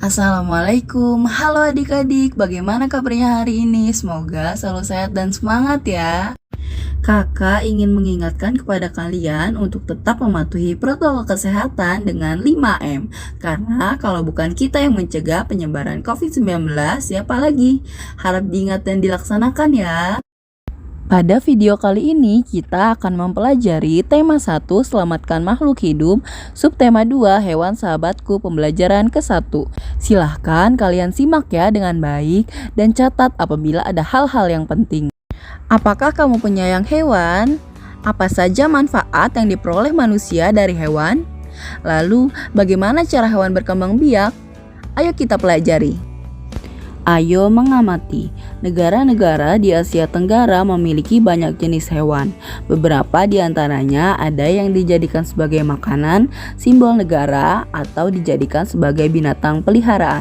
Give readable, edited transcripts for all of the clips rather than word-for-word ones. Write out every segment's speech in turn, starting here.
Assalamualaikum, halo adik-adik, bagaimana kabarnya hari ini? Semoga selalu sehat dan semangat ya. Kakak ingin mengingatkan kepada kalian untuk tetap mematuhi protokol kesehatan dengan 5M. Karena kalau bukan kita yang mencegah penyebaran COVID-19, siapa lagi? Harap diingat dan dilaksanakan ya. Pada video kali ini kita akan mempelajari tema 1 Selamatkan makhluk hidup, subtema 2 Hewan sahabatku pembelajaran ke-1. Silahkan kalian simak ya dengan baik dan catat apabila ada hal-hal yang penting. Apakah kamu penyayang hewan? Apa saja manfaat yang diperoleh manusia dari hewan? Lalu bagaimana cara hewan berkembang biak? Ayo kita pelajari. Ayo mengamati. Negara-negara di Asia Tenggara memiliki banyak jenis hewan. Beberapa di antaranya ada yang dijadikan sebagai makanan, simbol negara, atau dijadikan sebagai binatang peliharaan.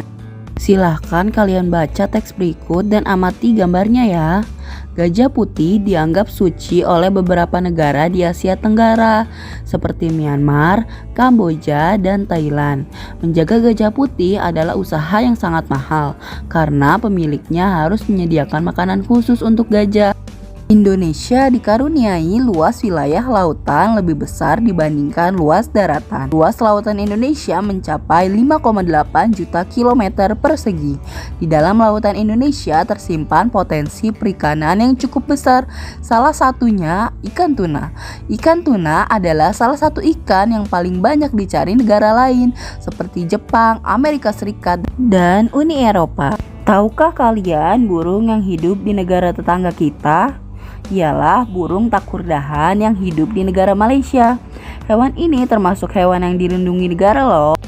Silahkan kalian baca teks berikut dan amati gambarnya ya. Gajah putih dianggap suci oleh beberapa negara di Asia Tenggara seperti Myanmar, Kamboja, dan Thailand. Menjaga gajah putih adalah usaha yang sangat mahal karena pemiliknya harus menyediakan makanan khusus untuk gajah. Indonesia dikaruniai luas wilayah lautan lebih besar dibandingkan luas daratan. Luas lautan Indonesia mencapai 5,8 juta kilometer persegi. Di dalam lautan Indonesia tersimpan potensi perikanan yang cukup besar. Salah satunya ikan tuna. Ikan tuna adalah salah satu ikan yang paling banyak dicari negara lain seperti Jepang, Amerika Serikat, dan Uni Eropa. Tahukah kalian burung yang hidup di negara tetangga kita? Ialah burung takurdahan yang hidup di negara Malaysia. Hewan ini termasuk hewan yang dilindungi negara loh.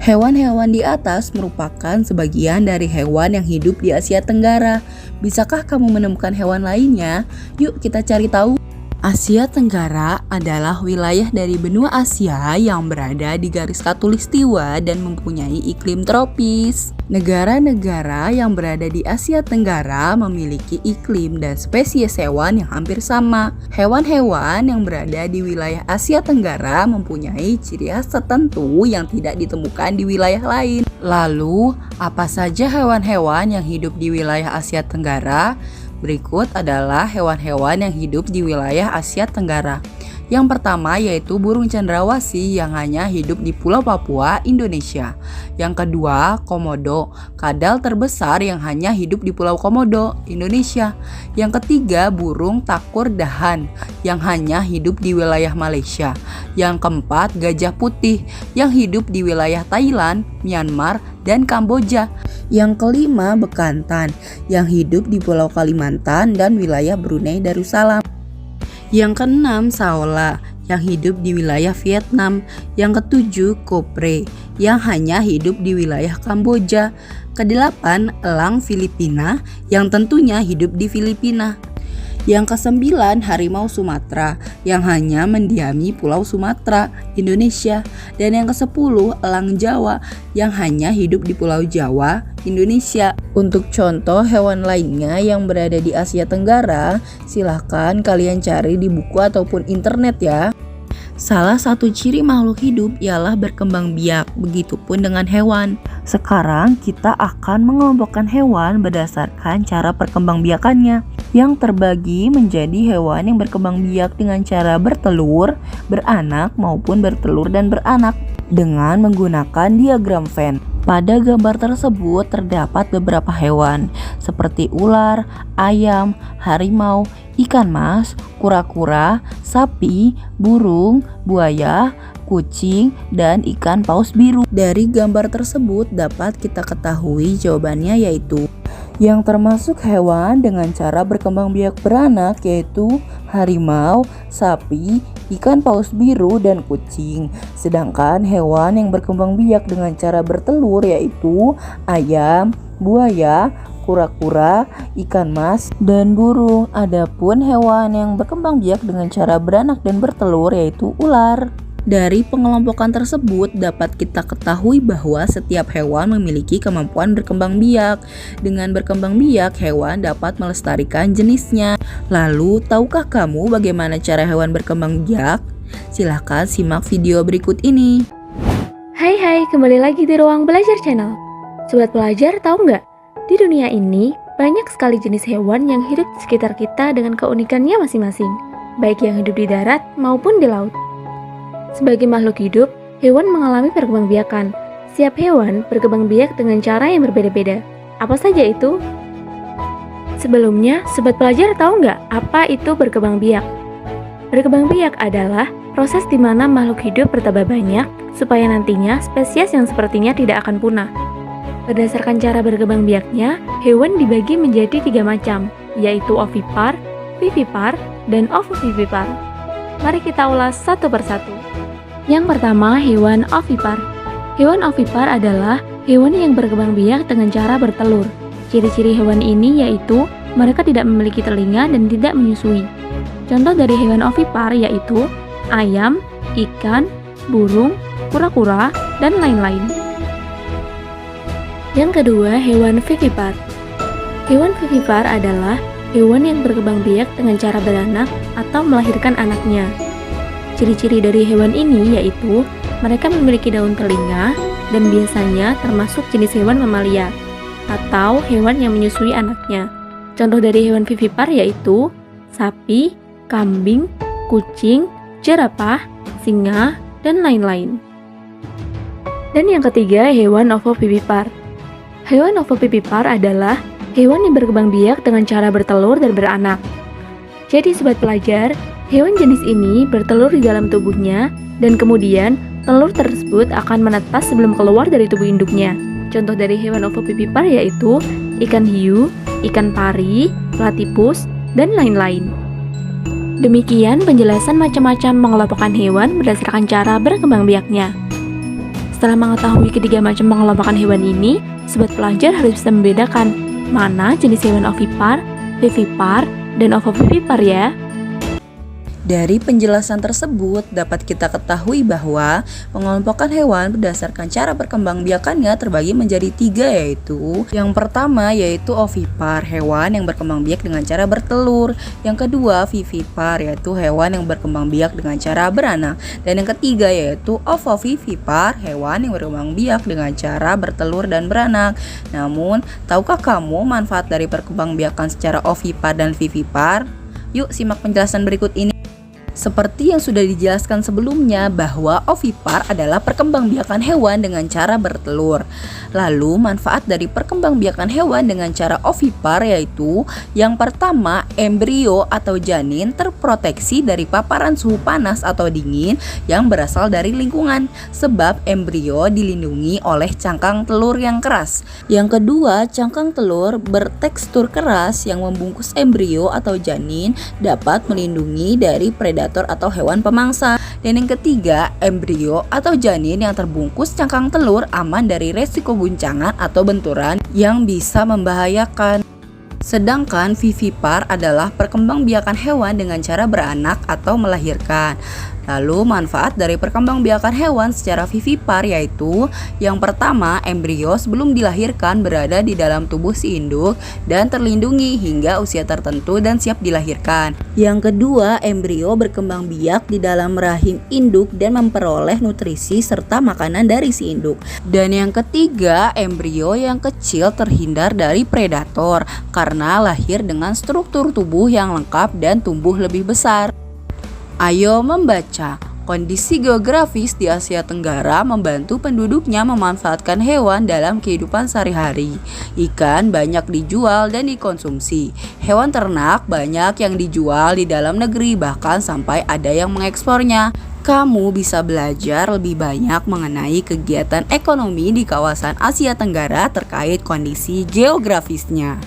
Hewan-hewan di atas merupakan sebagian dari hewan yang hidup di Asia Tenggara. Bisakah kamu menemukan hewan lainnya? Yuk kita cari tahu. Asia Tenggara adalah wilayah dari benua Asia yang berada di garis khatulistiwa dan mempunyai iklim tropis. Negara-negara yang berada di Asia Tenggara memiliki iklim dan spesies hewan yang hampir sama. Hewan-hewan yang berada di wilayah Asia Tenggara mempunyai ciri khas tertentu yang tidak ditemukan di wilayah lain. Lalu, apa saja hewan-hewan yang hidup di wilayah Asia Tenggara? Berikut adalah hewan-hewan yang hidup di wilayah Asia Tenggara. Yang pertama yaitu burung cendrawasih yang hanya hidup di Pulau Papua, Indonesia. Yang kedua, komodo, kadal terbesar yang hanya hidup di Pulau Komodo, Indonesia. Yang ketiga, burung takurdahan yang hanya hidup di wilayah Malaysia. Yang keempat, gajah putih yang hidup di wilayah Thailand, Myanmar, dan Kamboja. Yang kelima, bekantan yang hidup di Pulau Kalimantan dan wilayah Brunei Darussalam. Yang keenam, saola yang hidup di wilayah Vietnam. Yang ketujuh, kopre yang hanya hidup di wilayah Kamboja. Kedelapan, elang Filipina yang tentunya hidup di Filipina. Yang kesembilan, harimau Sumatera yang hanya mendiami Pulau Sumatera, Indonesia. Dan yang kesepuluh, elang Jawa yang hanya hidup di Pulau Jawa, Indonesia. Untuk contoh hewan lainnya yang berada di Asia Tenggara, silahkan kalian cari di buku ataupun internet ya. Salah satu ciri makhluk hidup ialah berkembang biak, begitupun dengan hewan. Sekarang kita akan mengelompokkan hewan berdasarkan cara perkembangbiakannya, yang terbagi menjadi hewan yang berkembang biak dengan cara bertelur, beranak maupun bertelur dan beranak dengan menggunakan diagram Venn. Pada gambar tersebut terdapat beberapa hewan seperti ular, ayam, harimau, ikan mas, kura-kura, sapi, burung, buaya, kucing, dan ikan paus biru. Dari gambar tersebut dapat kita ketahui jawabannya yaitu yang termasuk hewan dengan cara berkembang biak beranak yaitu harimau, sapi, ikan paus biru, dan kucing. Sedangkan hewan yang berkembang biak dengan cara bertelur yaitu ayam, buaya, kura-kura, ikan mas, dan burung. Adapun hewan yang berkembang biak dengan cara beranak dan bertelur yaitu ular. Dari pengelompokan tersebut dapat kita ketahui bahwa setiap hewan memiliki kemampuan berkembang biak. Dengan berkembang biak, hewan dapat melestarikan jenisnya. Lalu, tahukah kamu bagaimana cara hewan berkembang biak? Silahkan simak video berikut ini. Hai, kembali lagi di Ruang Belajar Channel. Sobat pelajar, tahu nggak? Di dunia ini, banyak sekali jenis hewan yang hidup di sekitar kita dengan keunikannya masing-masing, baik yang hidup di darat maupun di laut. Sebagai makhluk hidup, hewan mengalami perkembangbiakan. Setiap hewan berkembang biak dengan cara yang berbeda-beda. Apa saja itu? Sebelumnya, sobat pelajar tahu nggak apa itu berkembang biak? Berkembang biak adalah proses di mana makhluk hidup bertambah banyak supaya nantinya spesies yang sepertinya tidak akan punah. Berdasarkan cara berkembang biaknya, hewan dibagi menjadi 3 macam, yaitu ovipar, vivipar, dan ovovivipar. Mari kita ulas satu persatu. Yang pertama, hewan ovipar. Hewan ovipar adalah hewan yang berkembang biak dengan cara bertelur. Ciri-ciri hewan ini yaitu mereka tidak memiliki telinga dan tidak menyusui. Contoh dari hewan ovipar yaitu ayam, ikan, burung, kura-kura, dan lain-lain. Yang kedua, hewan vivipar. Hewan vivipar adalah hewan yang berkembang biak dengan cara beranak atau melahirkan anaknya. Ciri-ciri dari hewan ini yaitu mereka memiliki daun telinga dan biasanya termasuk jenis hewan mamalia atau hewan yang menyusui anaknya. Contoh dari hewan vivipar yaitu sapi, kambing, kucing, jerapah, singa, dan lain-lain. Dan yang ketiga, hewan ovovivipar. Hewan ovovivipar adalah hewan yang berkembang biak dengan cara bertelur dan beranak. Jadi sobat pelajar, hewan jenis ini bertelur di dalam tubuhnya dan kemudian telur tersebut akan menetas sebelum keluar dari tubuh induknya. Contoh dari hewan ovovivipar yaitu ikan hiu, ikan pari, platypus, dan lain-lain. Demikian penjelasan macam-macam pengelompokan hewan berdasarkan cara berkembang biaknya. Setelah mengetahui ketiga macam pengelompokan hewan ini, sobat pelajar harus bisa membedakan mana jenis hewan ovipar, vivipar, dan ovovivipar ya. Dari penjelasan tersebut dapat kita ketahui bahwa pengelompokan hewan berdasarkan cara berkembangbiakannya terbagi menjadi 3 yaitu yang pertama yaitu ovipar, hewan yang berkembang biak dengan cara bertelur. Yang kedua vivipar, yaitu hewan yang berkembang biak dengan cara beranak. Dan yang ketiga yaitu ovovivipar, hewan yang berkembang biak dengan cara bertelur dan beranak. Namun, tahukah kamu manfaat dari perkembangbiakan secara ovipar dan vivipar? Yuk simak penjelasan berikut ini. Seperti yang sudah dijelaskan sebelumnya bahwa ovipar adalah perkembangbiakan hewan dengan cara bertelur. Lalu manfaat dari perkembangbiakan hewan dengan cara ovipar yaitu yang pertama, embrio atau janin terproteksi dari paparan suhu panas atau dingin yang berasal dari lingkungan sebab embrio dilindungi oleh cangkang telur yang keras. Yang kedua, cangkang telur bertekstur keras yang membungkus embrio atau janin dapat melindungi dari predator atau hewan pemangsa. Dan yang ketiga, embrio atau janin yang terbungkus cangkang telur aman dari resiko guncangan atau benturan yang bisa membahayakan. Sedangkan vivipar adalah perkembangbiakan hewan dengan cara beranak atau melahirkan. Lalu manfaat dari perkembangbiakan hewan secara vivipar yaitu yang pertama, embrio sebelum dilahirkan berada di dalam tubuh si induk dan terlindungi hingga usia tertentu dan siap dilahirkan. Yang kedua, embrio berkembang biak di dalam rahim induk dan memperoleh nutrisi serta makanan dari si induk. Dan yang ketiga, embrio yang kecil terhindar dari predator karena lahir dengan struktur tubuh yang lengkap dan tumbuh lebih besar. Ayo membaca. Kondisi geografis di Asia Tenggara membantu penduduknya memanfaatkan hewan dalam kehidupan sehari-hari. Ikan banyak dijual dan dikonsumsi. Hewan ternak banyak yang dijual di dalam negeri, bahkan sampai ada yang mengekspornya. Kamu bisa belajar lebih banyak mengenai kegiatan ekonomi di kawasan Asia Tenggara terkait kondisi geografisnya.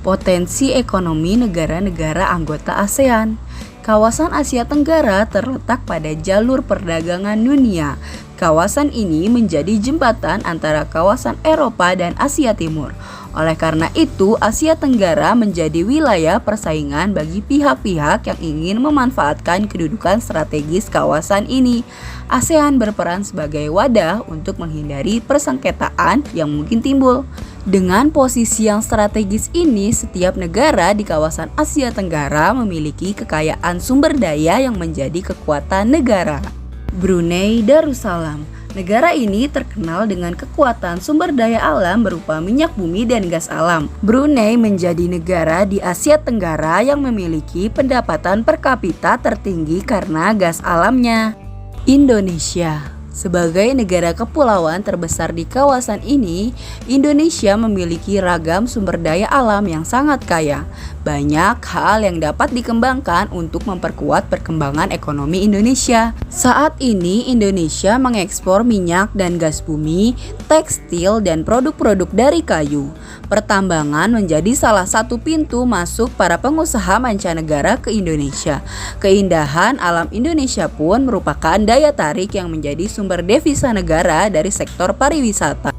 Potensi ekonomi negara-negara anggota ASEAN. Kawasan Asia Tenggara terletak pada jalur perdagangan dunia. Kawasan ini menjadi jembatan antara kawasan Eropa dan Asia Timur. Oleh karena itu, Asia Tenggara menjadi wilayah persaingan bagi pihak-pihak yang ingin memanfaatkan kedudukan strategis kawasan ini. ASEAN berperan sebagai wadah untuk menghindari persengketaan yang mungkin timbul. Dengan posisi yang strategis ini, setiap negara di kawasan Asia Tenggara memiliki kekayaan sumber daya yang menjadi kekuatan negara. Brunei Darussalam. Negara ini terkenal dengan kekuatan sumber daya alam berupa minyak bumi dan gas alam. Brunei menjadi negara di Asia Tenggara yang memiliki pendapatan per kapita tertinggi karena gas alamnya. Indonesia. Sebagai negara kepulauan terbesar di kawasan ini, Indonesia memiliki ragam sumber daya alam yang sangat kaya. Banyak hal yang dapat dikembangkan untuk memperkuat perkembangan ekonomi Indonesia. Saat ini Indonesia mengekspor minyak dan gas bumi, tekstil, dan produk-produk dari kayu. Pertambangan menjadi salah satu pintu masuk para pengusaha mancanegara ke Indonesia. Keindahan alam Indonesia pun merupakan daya tarik yang menjadi sumber devisa negara dari sektor pariwisata.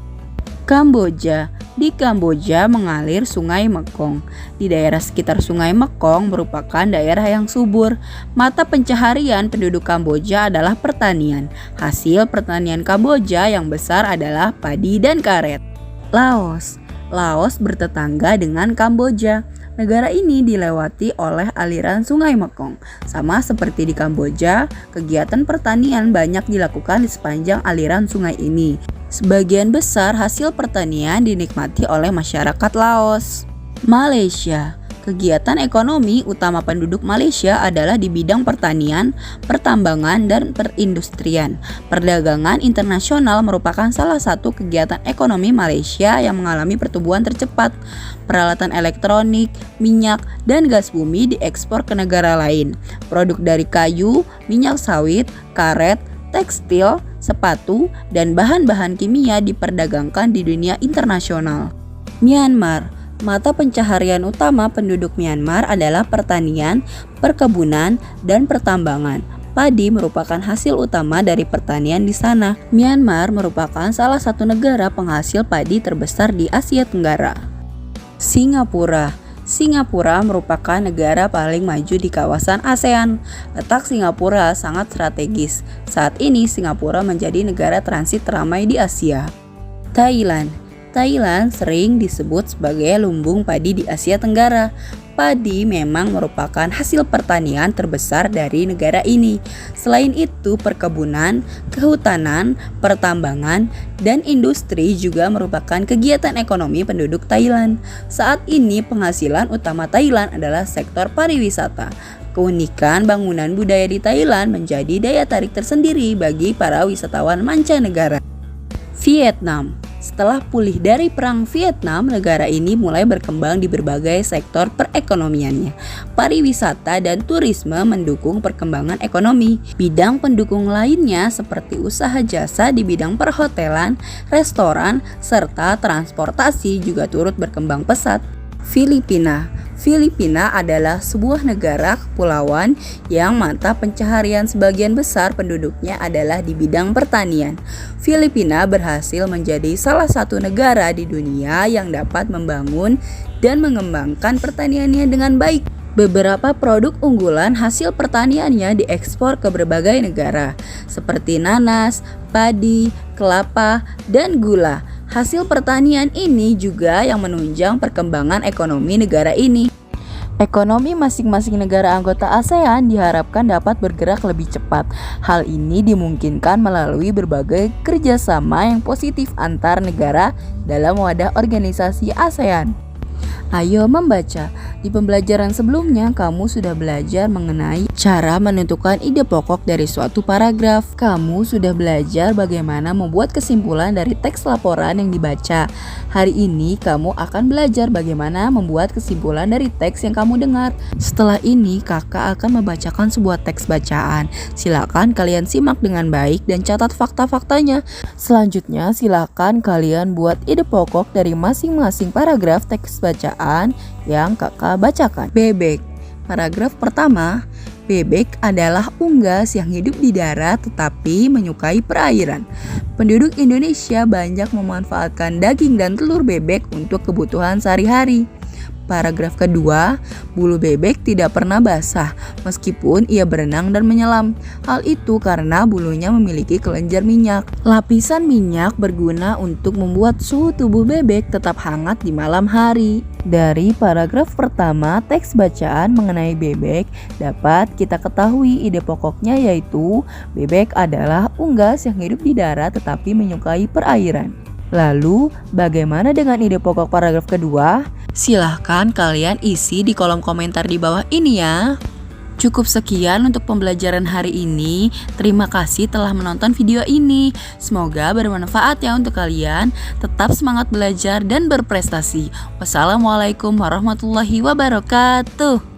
Kamboja. Di Kamboja mengalir Sungai Mekong. Di daerah sekitar Sungai Mekong merupakan daerah yang subur. Mata pencaharian penduduk Kamboja adalah pertanian. Hasil pertanian Kamboja yang besar adalah padi dan karet. Laos. Laos bertetangga dengan Kamboja. Negara ini dilewati oleh aliran Sungai Mekong. Sama seperti di Kamboja, kegiatan pertanian banyak dilakukan di sepanjang aliran sungai ini. Sebagian besar hasil pertanian dinikmati oleh masyarakat Laos. Malaysia. Kegiatan ekonomi utama penduduk Malaysia adalah di bidang pertanian, pertambangan, dan perindustrian. Perdagangan internasional merupakan salah satu kegiatan ekonomi Malaysia yang mengalami pertumbuhan tercepat. Peralatan elektronik, minyak, dan gas bumi diekspor ke negara lain. Produk dari kayu, minyak sawit, karet, tekstil, sepatu, dan bahan-bahan kimia diperdagangkan di dunia internasional. Myanmar. Mata pencaharian utama penduduk Myanmar adalah pertanian, perkebunan, dan pertambangan. Padi merupakan hasil utama dari pertanian di sana. Myanmar merupakan salah satu negara penghasil padi terbesar di Asia Tenggara. Singapura. Singapura merupakan negara paling maju di kawasan ASEAN. Letak Singapura sangat strategis. Saat ini Singapura menjadi negara transit teramai di Asia. Thailand. Thailand sering disebut sebagai lumbung padi di Asia Tenggara. Padi memang merupakan hasil pertanian terbesar dari negara ini. Selain itu, perkebunan, kehutanan, pertambangan, dan industri juga merupakan kegiatan ekonomi penduduk Thailand. Saat ini penghasilan utama Thailand adalah sektor pariwisata. Keunikan bangunan budaya di Thailand menjadi daya tarik tersendiri bagi para wisatawan mancanegara. Vietnam. Setelah pulih dari Perang Vietnam, negara ini mulai berkembang di berbagai sektor perekonomiannya. Pariwisata dan turisme mendukung perkembangan ekonomi. Bidang pendukung lainnya seperti usaha jasa di bidang perhotelan, restoran, serta transportasi juga turut berkembang pesat. Filipina. Filipina adalah sebuah negara kepulauan yang mata pencaharian sebagian besar penduduknya adalah di bidang pertanian. Filipina berhasil menjadi salah satu negara di dunia yang dapat membangun dan mengembangkan pertaniannya dengan baik. Beberapa produk unggulan hasil pertaniannya diekspor ke berbagai negara, seperti nanas, padi, kelapa, dan gula. Hasil pertanian ini juga yang menunjang perkembangan ekonomi negara ini. Ekonomi masing-masing negara anggota ASEAN diharapkan dapat bergerak lebih cepat. Hal ini dimungkinkan melalui berbagai kerjasama yang positif antar negara dalam wadah organisasi ASEAN. Ayo membaca. Di pembelajaran sebelumnya, kamu sudah belajar mengenai cara menentukan ide pokok dari suatu paragraf. Kamu sudah belajar bagaimana membuat kesimpulan dari teks laporan yang dibaca. Hari ini, kamu akan belajar bagaimana membuat kesimpulan dari teks yang kamu dengar. Setelah ini, kakak akan membacakan sebuah teks bacaan. Silakan kalian simak dengan baik dan catat fakta-faktanya. Selanjutnya, silakan kalian buat ide pokok dari masing-masing paragraf teks bacaan yang kakak bacakan. Bebek. Paragraf pertama, bebek adalah unggas yang hidup di darat tetapi menyukai perairan. Penduduk Indonesia banyak memanfaatkan daging dan telur bebek untuk kebutuhan sehari-hari. Paragraf kedua, bulu bebek tidak pernah basah meskipun ia berenang dan menyelam. Hal itu karena bulunya memiliki kelenjar minyak. Lapisan minyak berguna untuk membuat suhu tubuh bebek tetap hangat di malam hari. Dari paragraf pertama teks bacaan mengenai bebek dapat kita ketahui ide pokoknya yaitu bebek adalah unggas yang hidup di darat tetapi menyukai perairan. Lalu, bagaimana dengan ide pokok paragraf kedua? Silahkan kalian isi di kolom komentar di bawah ini ya. Cukup sekian untuk pembelajaran hari ini. Terima kasih telah menonton video ini. Semoga bermanfaat ya untuk kalian. Tetap semangat belajar dan berprestasi. Wassalamualaikum warahmatullahi wabarakatuh.